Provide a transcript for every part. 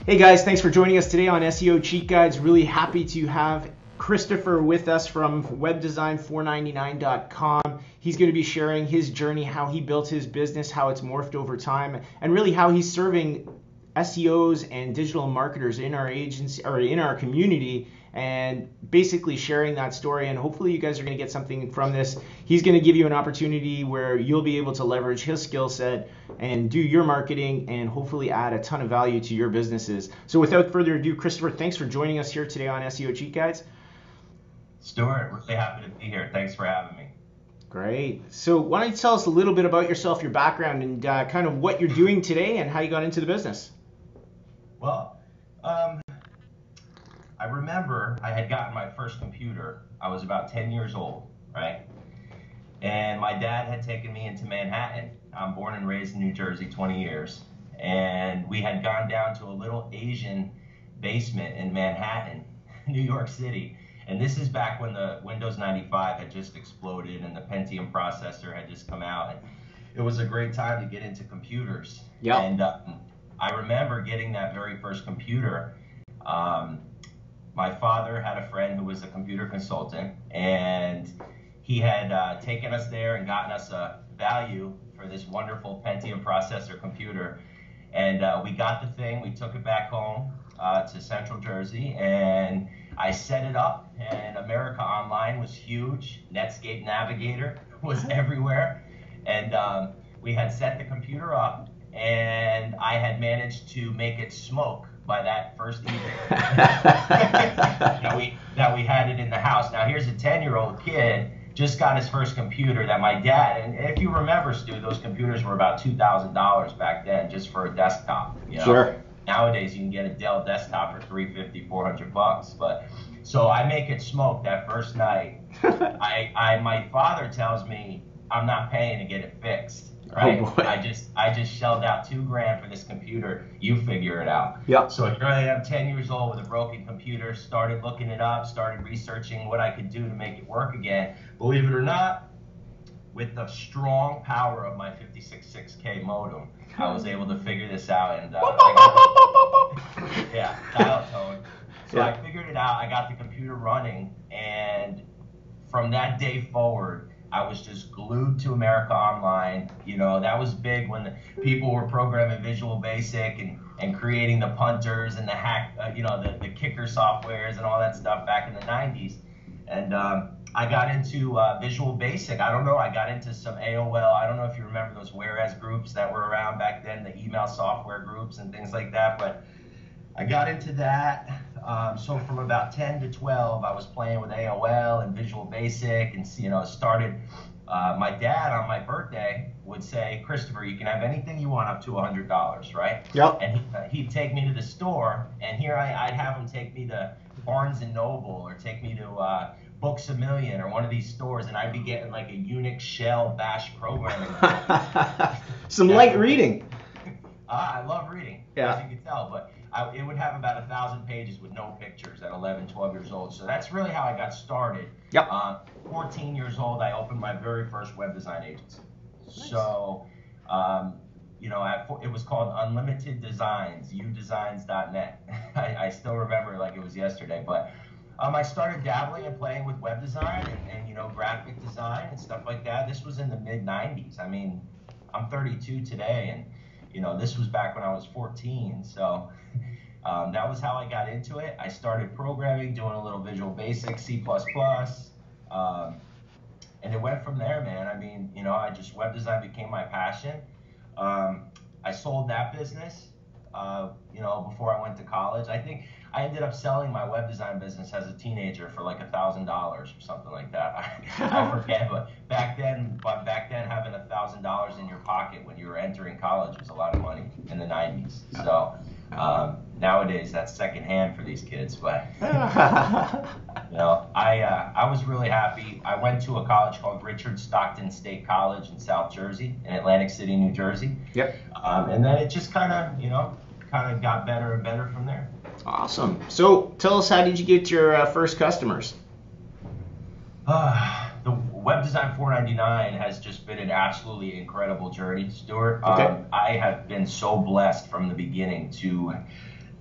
Hey guys, thanks for joining us today on SEO Cheat Guides. Really happy to have Christopher with us from webdesign499.com. He's going to be sharing his journey, how he built his business, how it's morphed over time, and really how he's serving SEOs and digital marketers in our agency or in our community, and basically sharing that story. And hopefully you guys are going to get something from this. He's going to give you an opportunity where you'll be able to leverage his skill set and do your marketing and hopefully add a ton of value to your businesses. So without further ado, Christopher, thanks for joining us here today on SEO Cheat Guides. Stuart, really happy to be here. Thanks for having me. Great. So why don't you tell us a little bit about yourself, your background, and kind of what you're doing today and how you got into the business? Well, I remember I had gotten my first computer. I was about 10 years old, right? And my dad had taken me into Manhattan. I'm born and raised in New Jersey, 20 years. And we had gone down to a little Asian basement in Manhattan, New York City. And this is back when the Windows 95 had just exploded and the Pentium processor had just come out. And it was a great time to get into computers. Yeah. And I remember getting that very first computer. My father had a friend who was a computer consultant, and he had taken us there and gotten us a value for this wonderful Pentium processor computer. And we got the thing, we took it back home to Central Jersey, and I set it up, and America Online was huge. Netscape Navigator was everywhere. And we had set the computer up, and I had managed to make it smoke by that first evening that we had it in the house. Now here's a 10-year-old kid, just got his first computer that my dad, and if you remember, Stu, those computers were about $2,000 back then just for a desktop. You know? Sure. Nowadays you can get a Dell desktop for $350, $400. But so I make it smoke that first night. My father tells me I'm not paying to get it fixed. Right? Oh boy. I just shelled out $2,000 for this computer. You figure it out. Yeah. So here I am, 10 years old with a broken computer, started looking it up, started researching what I could do to make it work again. Believe it or not, with the strong power of my 56.6K modem, I was able to figure this out. And yeah, dial tone. So Yeah. I figured it out. I got the computer running, and from that day forward, I was just glued to America Online. You know, that was big when the people were programming Visual Basic and creating the punters and the hack, the kicker softwares and all that stuff back in the 90s. And I got into Visual Basic. I don't know, I got into some AOL. I don't know if you remember those Whereas groups that were around back then, the email software groups and things like that. But I got into that. So from about 10 to 12, I was playing with AOL and Visual Basic, and started. My dad on my birthday would say, "Christopher, you can have anything you want up to $100, right?" Yep. And he'd take me to the store, and here I'd have him take me to Barnes and Noble or take me to Books A Million or one of these stores, and I'd be getting like a Unix shell bash programming. Some light reading. I love reading, Yeah. as you can tell, but it would have about 1,000 pages with no pictures at 11, 12 years old. So that's really how I got started. Yep. 14 years old, I opened my very first web design agency. Nice. So, it was called Unlimited Designs, udesigns.net. I still remember it like it was yesterday. But I started dabbling and playing with web design and graphic design and stuff like that. This was in the mid-90s. I mean, I'm 32 today, and this was back when I was 14. So that was how I got into it. I started programming, doing a little Visual Basic, C++, and it went from there, man. I mean, web design became my passion. I sold that business, before I went to college. I think I ended up selling my web design business as a teenager for like $1,000 or something like that. I forget, but back then having $1,000 in your pocket when you were entering college was a lot of money in the 90s. So nowadays that's secondhand for these kids, but I was really happy. I went to a college called Richard Stockton State College in South Jersey, in Atlantic City, New Jersey. Yep. And then it just kind of got better and better from there. Awesome. So tell us, how did you get your first customers? The Web Design 499 has just been an absolutely incredible journey, Stuart. Okay. I have been so blessed from the beginning to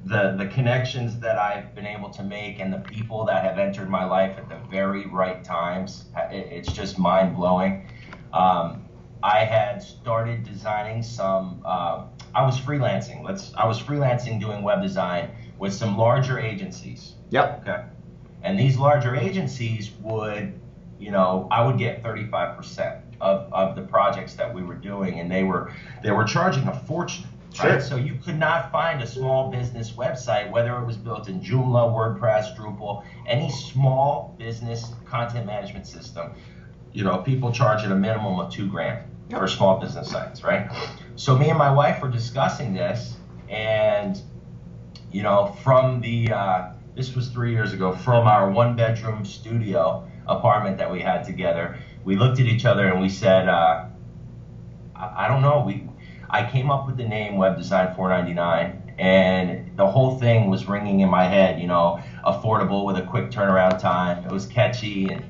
the connections that I've been able to make and the people that have entered my life at the very right times, it's just mind blowing. I had started designing some. I was freelancing. I was freelancing doing web design with some larger agencies. Yep. Okay. And these larger agencies would, I would get 35% of the projects that we were doing, and they were charging a fortune. Sure. Right? So you could not find a small business website, whether it was built in Joomla, WordPress, Drupal, any small business content management system. People charge at a minimum of $2,000 for small business sites, right? So me and my wife were discussing this, and from this was 3 years ago, from our 1-bedroom studio apartment that we had together, we looked at each other and we said, I don't know. I came up with the name Web Design 499, and the whole thing was ringing in my head, affordable with a quick turnaround time. It was catchy, and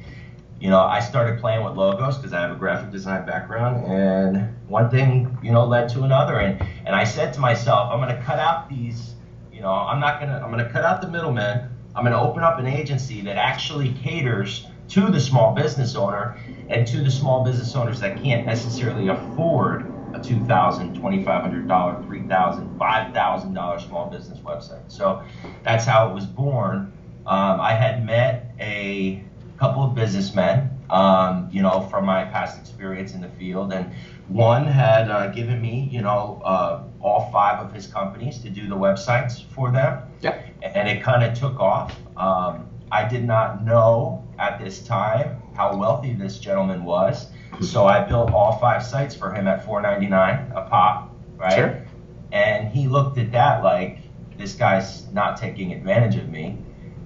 I started playing with logos because I have a graphic design background, and one thing, led to another, and I said to myself, I'm going to cut out these, I'm going to cut out the middlemen. I'm going to open up an agency that actually caters to the small business owner and to the small business owners that can't necessarily afford a $2,000, $2,500, $3,000, $5,000 small business website. So that's how it was born. I had met a couple of businessmen, from my past experience in the field, and one had given me, all 5 of his companies to do the websites for them. Yep. And it kind of took off. I did not know at this time how wealthy this gentleman was, so I built all 5 sites for him at $4.99 a pop, right? Sure. And he looked at that like, this guy's not taking advantage of me,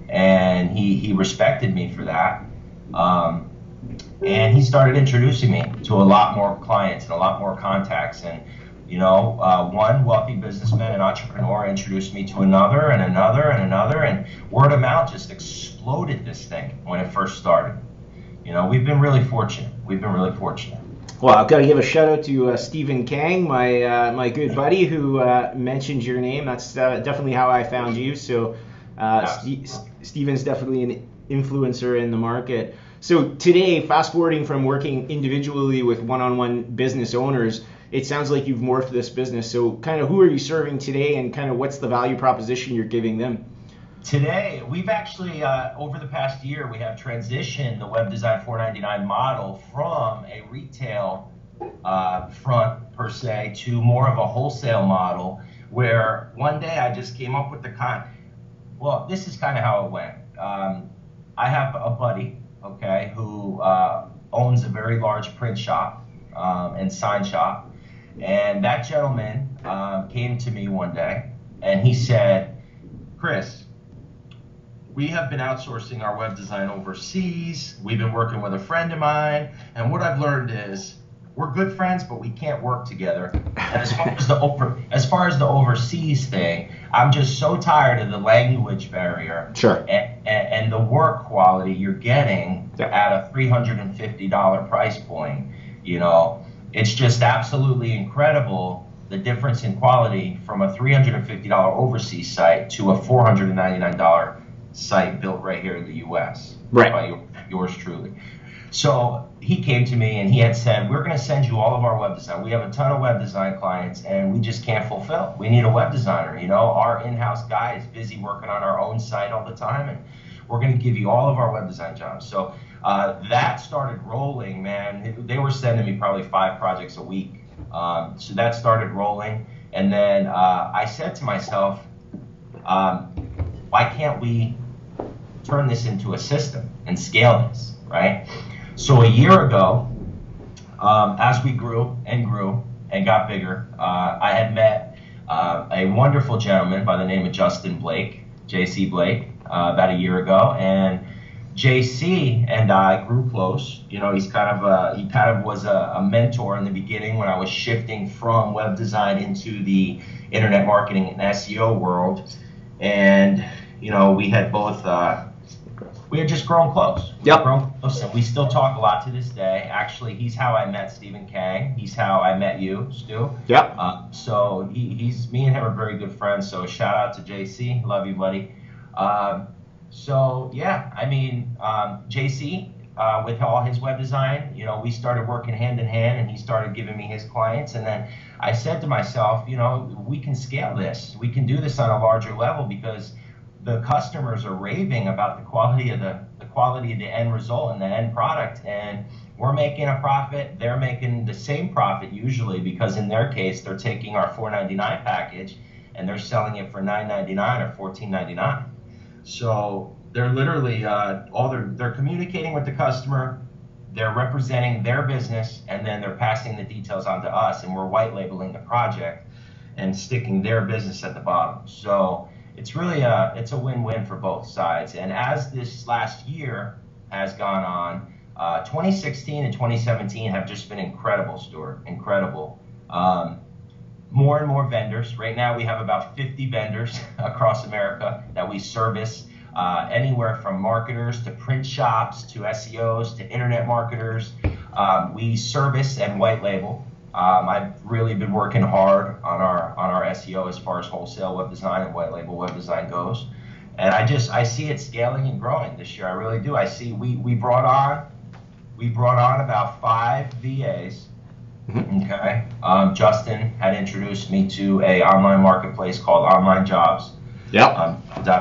and he respected me for that. And he started introducing me to a lot more clients and a lot more contacts. And, one wealthy businessman and entrepreneur introduced me to another and another and another. And word of mouth just exploded this thing when it first started. We've been really fortunate. Well, I've got to give a shout out to Stephen Kang, my good buddy, who mentioned your name. That's definitely how I found you. So Stephen's definitely an influencer in the market. So today, fast forwarding from working individually with one-on-one business owners, it sounds like you've morphed this business. So kind of who are you serving today, and kind of what's the value proposition you're giving them? Today, we've actually, over the past year, we have transitioned the Web Design 499 model from a retail front, per se, to more of a wholesale model, where one day I just came up with well, this is kind of how it went. I have a buddy, okay, who owns a very large print shop and sign shop. And that gentleman came to me one day and he said, Chris, we have been outsourcing our web design overseas. We've been working with a friend of mine. And what I've learned is we're good friends, but we can't work together. And as far as the overseas thing, I'm just so tired of the language barrier. Sure. And the work quality you're getting at a $350 price point. It's just absolutely incredible, the difference in quality from a $350 overseas site to a $499 site built right here in the U.S. Right. By yours truly. So he came to me and he had said, we're going to send you all of our web design. We have a ton of web design clients and we just can't fulfill. We need a web designer. Our in-house guy is busy working on our own site all the time, and we're going to give you all of our web design jobs. So that started rolling, man. They were sending me probably 5 projects a week. So that started rolling. And then I said to myself, why can't we turn this into a system and scale this, right? So a year ago, as we grew and got bigger, I had met a wonderful gentleman by the name of Justin Blake, JC Blake, about a year ago, and JC and I grew close. He kind of was a mentor in the beginning when I was shifting from web design into the internet marketing and SEO world, and we had both we had just grown close. Yep. Grown close, and we still talk a lot to this day. Actually, he's how I met Stephen Kang. He's how I met you, Stu. Yep. So he's me and him are very good friends. So shout out to JC. Love you, buddy. So yeah, I mean, JC, with all his web design, you know, we started working hand in hand, and he started giving me his clients. And then I said to myself, you know, we can scale this. We can do this on a larger level because the customers are raving about the quality of the end result and the end product, and we're making a profit. They're making the same profit usually, because in their case they're taking our $4.99 package and they're selling it for $9.99 or $14.99. So they're literally they're communicating with the customer, they're representing their business, and then they're passing the details on to us, and we're white labeling the project and sticking their business at the bottom. So it's really it's a win-win for both sides. And as this last year has gone on, 2016 and 2017 have just been incredible, Stuart. Incredible. More and more vendors. Right now we have about 50 vendors across America that we service, anywhere from marketers to print shops to SEOs to internet marketers. We service and white label. I've really been working hard on our SEO as far as wholesale web design and white label web design goes, and I see it scaling and growing this year. I really do. I see we brought on about 5 VAs. Okay, Justin had introduced me to a online marketplace called Online Jobs. Yep.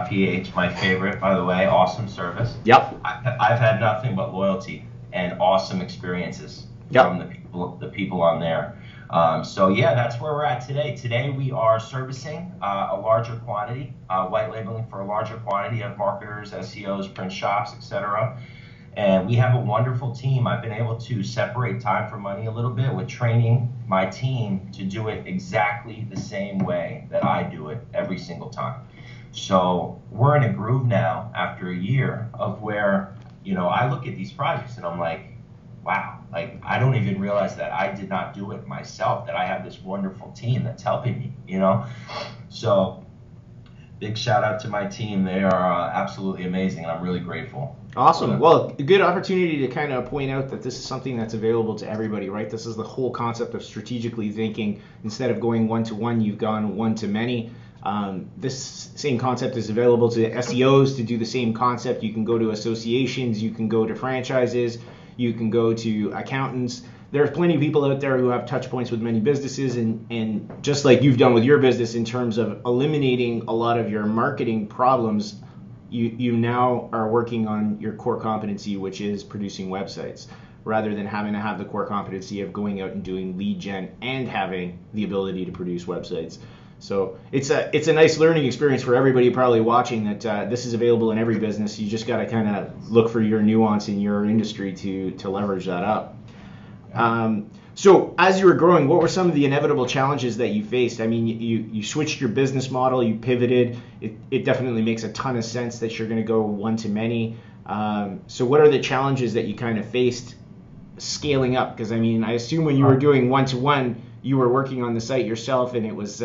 .ph, my favorite, by the way. Awesome service. Yep. I've had nothing but loyalty and awesome experiences. Yep. From the people on there. So yeah, that's where we're at today. Today we are servicing a larger quantity, white labeling for a larger quantity of marketers, SEOs, print shops, etc. And we have a wonderful team. I've been able to separate time from money a little bit with training my team to do it exactly the same way that I do it every single time. So we're in a groove now after a year of where, you know, I look at these projects and I'm like, wow, like I don't even realize that I did not do it myself, that I have this wonderful team that's helping me, you know? So big shout out to my team. They are absolutely amazing, and I'm really grateful. Awesome. Well, a good opportunity to kind of point out that this is something that's available to everybody, right? This is the whole concept of strategically thinking. Instead of going one-to-one, you've gone one-to-many. This same concept is available to SEOs to do the same concept. You can go to associations, you can go to franchises, you can go to accountants. There's plenty of people out there who have touch points with many businesses, and just like you've done with your business in terms of eliminating a lot of your marketing problems, you now are working on your core competency, which is producing websites, rather than having to have the core competency of going out and doing lead gen and having the ability to produce websites. So it's a nice learning experience for everybody probably watching that this is available in every business. You just got to kind of look for your nuance in your industry to leverage that up. So as you were growing, what were some of the inevitable challenges that you faced? I mean, you switched your business model, you pivoted. It definitely makes a ton of sense that you're going to go one-to-many. So what are the challenges that you kind of faced scaling up? Because I mean, I assume when you were doing one-to-one, you were working on the site yourself, and it was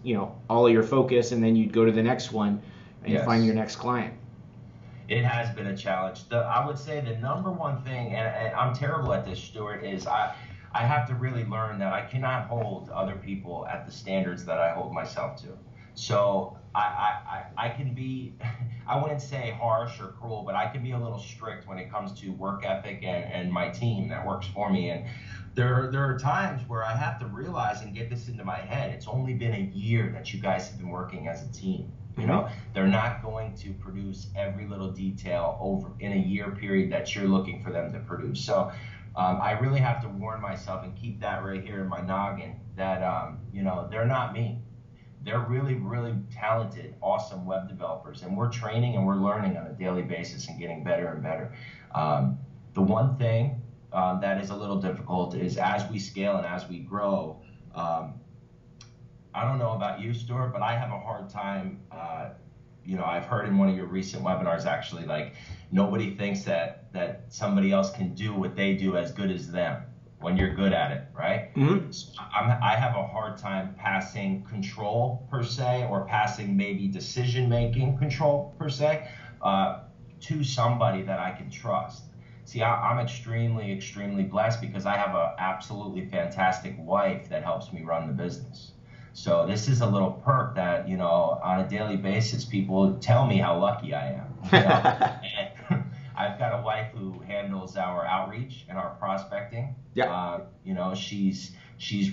you know, all of your focus, and then you'd go to the next one and Yes. find your next client. It has been a challenge. I would say the number one thing, and I'm terrible at this, Stuart, is I have to really learn that I cannot hold other people at the standards that I hold myself to. So I can be, I wouldn't say harsh or cruel, but I can be a little strict when it comes to work ethic and my team that works for me. And there are times where I have to realize and get this into my head. It's only been a year that you guys have been working as a team. You know, they're not going to produce every little detail over in a year period that you're looking for them to produce. So I really have to warn myself and keep that right here in my noggin that, you know, they're not me. They're really, really talented, awesome web developers, and we're training and we're learning on a daily basis and getting better and better. The one thing that is a little difficult is as we scale and as we grow, I don't know about you, Stuart, but I have a hard time, you know, I've heard in one of your recent webinars actually, like nobody thinks that somebody else can do what they do as good as them when you're good at it, right? Mm-hmm. So I have a hard time passing control per se, or passing maybe decision-making control per se. to somebody that I can trust. See, I'm extremely, extremely blessed because I have an absolutely fantastic wife that helps me run the business. So this is a little perk that, you know, on a daily basis, people tell me how lucky I am. You know? And I've got a wife who handles our outreach and our prospecting. Yeah. You know, she's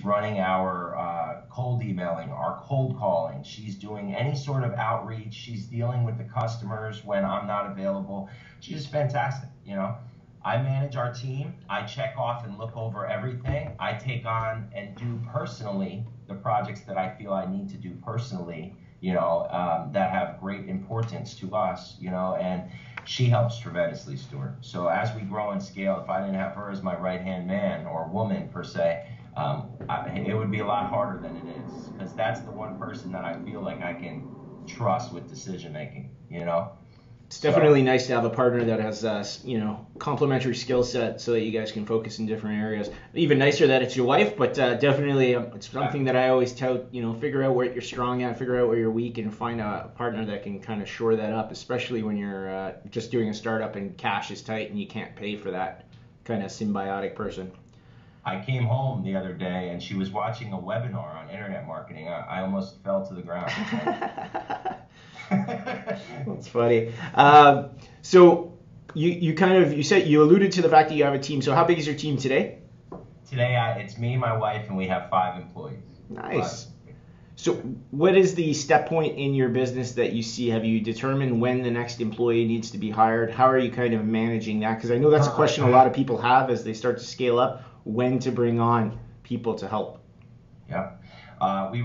running our cold emailing, our cold calling. She's doing any sort of outreach. She's dealing with the customers when I'm not available. She's fantastic, you know. I manage our team. I check off and look over everything. I take on and do personally the projects that I feel I need to do personally, you know, that have great importance to us, you know, and she helps tremendously, Stuart. So as we grow and scale, if I didn't have her as my right-hand man or woman per se, it would be a lot harder than it is, because that's the one person that I feel like I can trust with decision making, you know. It's definitely nice to have a partner that has, you know, complementary skill set so that you guys can focus in different areas. Even nicer that it's your wife, but definitely it's something that I always tout, you know, figure out where you're strong at, figure out where you're weak, and find a partner that can kind of shore that up, especially when you're just doing a startup and cash is tight and you can't pay for that kind of symbiotic person. I came home the other day and she was watching a webinar on internet marketing. I almost fell to the ground. That's funny. So you said you alluded to the fact that you have a team. So how big is your team today? Today it's me, my wife, and we have 5 employees. Nice. So what is the step point in your business that you see? Have you determined when the next employee needs to be hired? How are you kind of managing that? Because I know that's a question a lot of people have as they start to scale up, when to bring on people to help. Yeah. We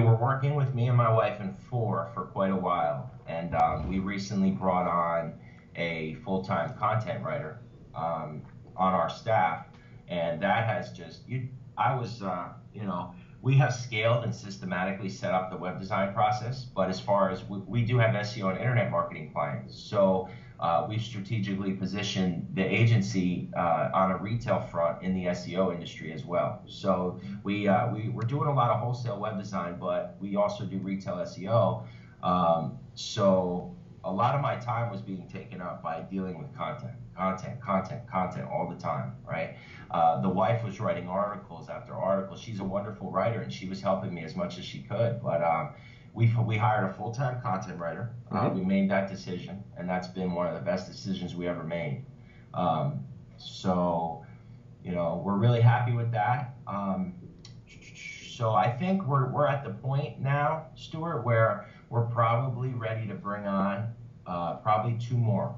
were working with me and my wife and 4 for quite a while, and we recently brought on a full-time content writer on our staff, and that has just, we have scaled and systematically set up the web design process, but as far as we do have SEO and internet marketing clients, so we've strategically positioned the agency on a retail front in the SEO industry as well. So we're doing a lot of wholesale web design, but we also do retail SEO. So a lot of my time was being taken up by dealing with content all the time, right? The wife was writing articles after articles. She's a wonderful writer, and she was helping me as much as she could, but we hired a full-time content writer. We made that decision, and that's been one of the best decisions we ever made. So, you know, we're really happy with that. So I think we're at the point now, Stuart, where we're probably ready to bring on probably two more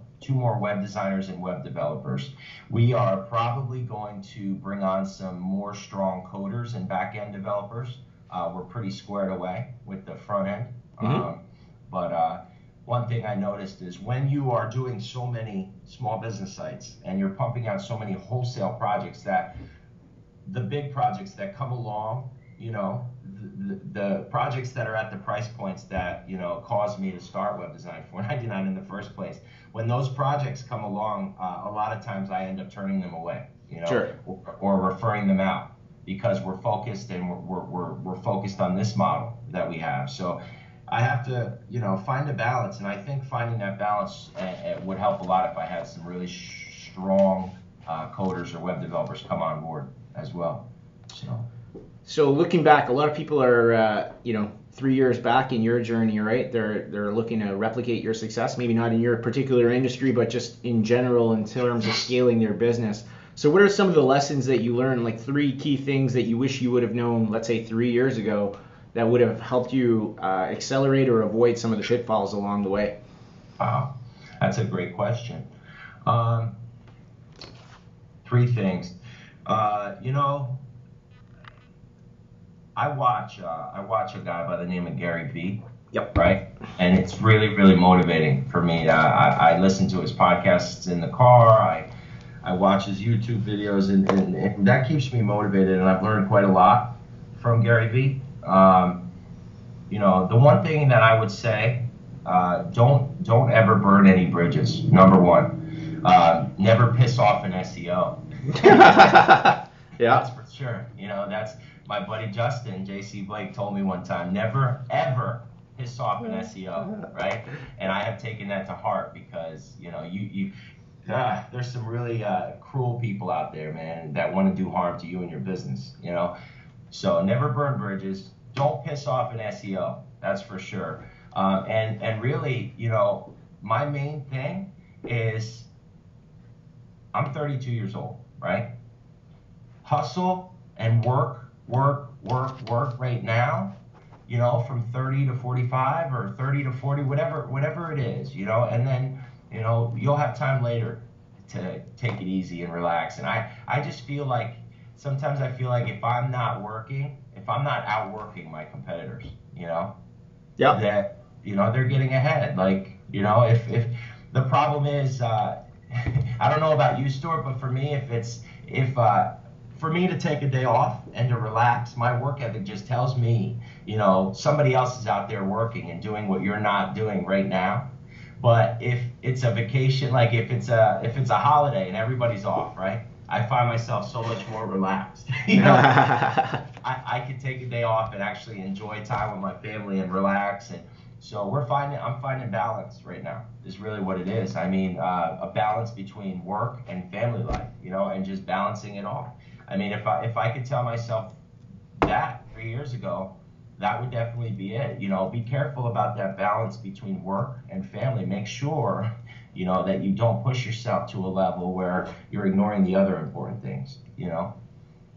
web designers and web developers. We are probably going to bring on some more strong coders and back-end developers. We're pretty squared away with the front end. But one thing I noticed is when you are doing so many small business sites and you're pumping out so many wholesale projects, that the big projects that come along, you know, the projects that are at the price points that, you know, caused me to start web design $4.99 in the first place, when those projects come along, a lot of times I end up turning them away, you know, sure, or referring them out, because we're focused and we're focused on this model that we have. So I have to, you know, find a balance, and I think finding that balance would help a lot if I had some really strong coders or web developers come on board as well. So looking back, a lot of people are, 3 years back in your journey, right? They're looking to replicate your success, maybe not in your particular industry, but just in general in terms of scaling their business. So what are some of the lessons that you learned, like 3 key things that you wish you would have known, let's say 3 years ago, that would have helped you accelerate or avoid some of the pitfalls along the way? Wow, that's a great question. 3 things. I watch a guy by the name of Gary Vee. Yep. Right? And it's really, really motivating for me. I listen to his podcasts in the car. I watch his YouTube videos, and that keeps me motivated, and I've learned quite a lot from Gary Vee. The one thing that I would say, don't ever burn any bridges. Number 1, never piss off an SEO. Yeah, that's for sure. That's my buddy Justin, JC Blake, told me one time, never ever piss off an SEO, right? And I have taken that to heart because, you know, there's some really cruel people out there, man, that want to do harm to you and your business, you know? So never burn bridges. Don't piss off an SEO, that's for sure. And really, you know, my main thing is I'm 32 years old, right? Hustle and work right now, you know, from 30 to 45 or 30 to 40, whatever it is, you know, and then, you know, you'll have time later to take it easy and relax. And I just feel like sometimes I feel like if I'm not outworking my competitors, you know, that, you know, they're getting ahead. Like, you know, if the problem is, I don't know about you, Stuart, but for me, for me to take a day off and to relax, my work ethic just tells me, you know, somebody else is out there working and doing what you're not doing right now. But if it's a vacation, like if it's a holiday and everybody's off, right? I find myself so much more relaxed. You know, I can take a day off and actually enjoy time with my family and relax. And so I'm finding balance right now is really what it is. I mean, a balance between work and family life, you know, and just balancing it all. I mean, if I could tell myself that 3 years ago, that would definitely be it. You know, be careful about that balance between work and family. Make sure, you know, that you don't push yourself to a level where you're ignoring the other important things, you know.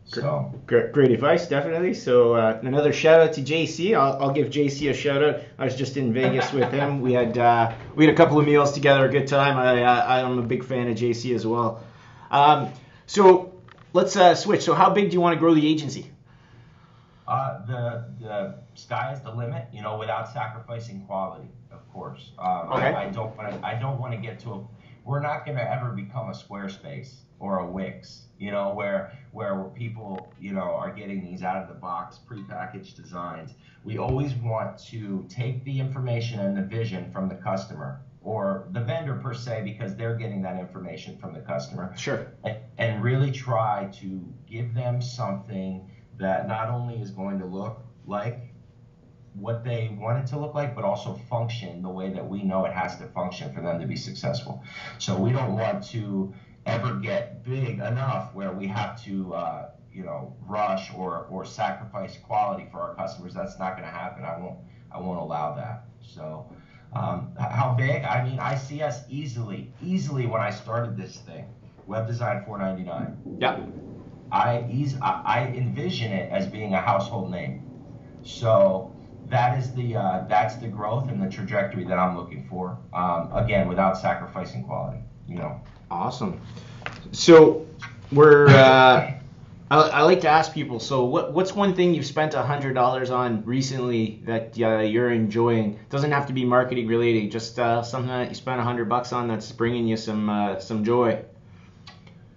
So great advice, definitely. So another shout out to JC. I'll give JC a shout out. I was just in Vegas with him. We had a couple of meals together, a good time. I'm a big fan of JC as well. So let's switch. So how big do you want to grow the agency? The sky is the limit, you know, without sacrificing quality, of course. Okay. I don't want to get to we're not going to ever become a Squarespace or a Wix, you know, where people, you know, are getting these out of the box prepackaged designs. We always want to take the information and the vision from the customer or the vendor per se, because they're getting that information from the customer. Sure. And really try to give them something that not only is going to look like what they want it to look like, but also function the way that we know it has to function for them to be successful. So we don't want to ever get big enough where we have to, you know, rush or sacrifice quality for our customers. That's not going to happen. I won't allow that. So how big? I mean, I see us easily when I started this thing, Web Design 499. Yep. I envision it as being a household name. So that's the growth and the trajectory that I'm looking for. Again, without sacrificing quality, you know. Awesome. So we're I like to ask people. So what's one thing you've spent $100 on recently that you're enjoying? Doesn't have to be marketing related. Just something that you spent $100 on that's bringing you some joy.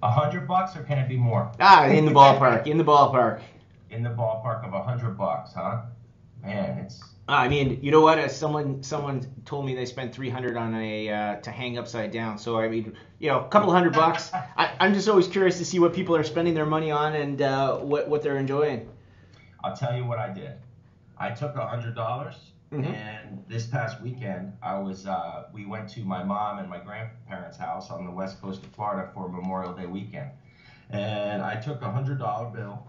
$100, or can it be more? In the ballpark. In the ballpark. In the ballpark of $100, huh? Man, it's. I mean, you know what? Someone told me they spent $300 on a to hang upside down. So I mean, you know, a couple $100. I'm just always curious to see what people are spending their money on and what they're enjoying. I'll tell you what I did. I took $100, and this past weekend we went to my mom and my grandparents' house on the west coast of Florida for Memorial Day weekend, and I took a $100 bill.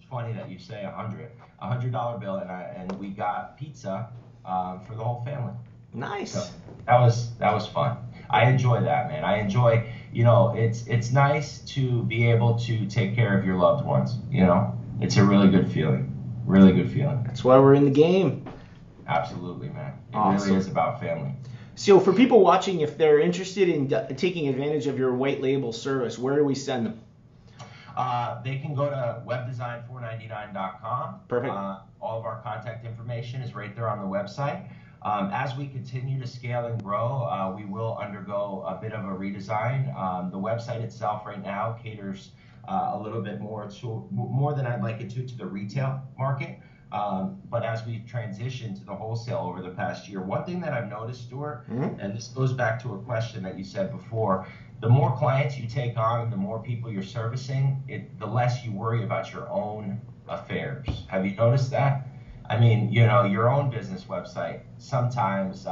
Funny that you say $100 bill, and we got pizza for the whole family. Nice. So that was fun. I enjoy that, man. I enjoy, you know, it's nice to be able to take care of your loved ones. You know, it's a really good feeling. Really good feeling. That's why we're in the game. Absolutely, man. It Awesome. really is about family. So for people watching, if they're interested in taking advantage of your white label service, where do we send them? They can go to webdesign499.com. Perfect. All of our contact information is right there on the website. As we continue to scale and grow, we will undergo a bit of a redesign. The website itself right now caters a little bit more than I'd like it to the retail market. But as we've transitioned to the wholesale over the past year, one thing that I've noticed, Stuart, and this goes back to a question that you said before, the more clients you take on, the more people you're servicing, the less you worry about your own affairs. Have you noticed that? I mean, you know, your own business website sometimes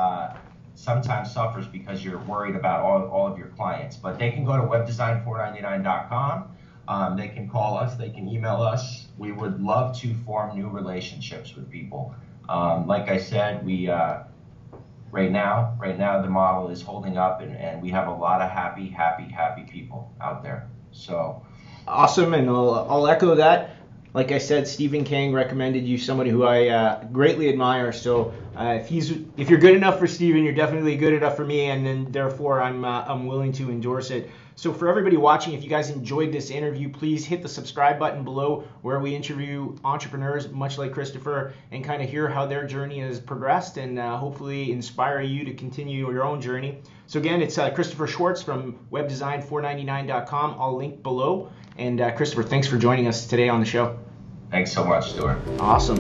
suffers because you're worried about all of your clients. But they can go to webdesign499.com. They can call us. They can email us. We would love to form new relationships with people. Like I said, we right now the model is holding up, and we have a lot of happy people out there. So awesome, and I'll echo that. Like I said, Stephen Kang recommended you, somebody who I greatly admire. So if you're good enough for Stephen, you're definitely good enough for me, and then therefore I'm willing to endorse it. So for everybody watching, if you guys enjoyed this interview, please hit the subscribe button below, where we interview entrepreneurs much like Christopher and kind of hear how their journey has progressed, and hopefully inspire you to continue your own journey. So again, it's Christopher Schwartz from webdesign499.com. I'll link below. And Christopher, thanks for joining us today on the show. Thanks so much, Stuart. Awesome.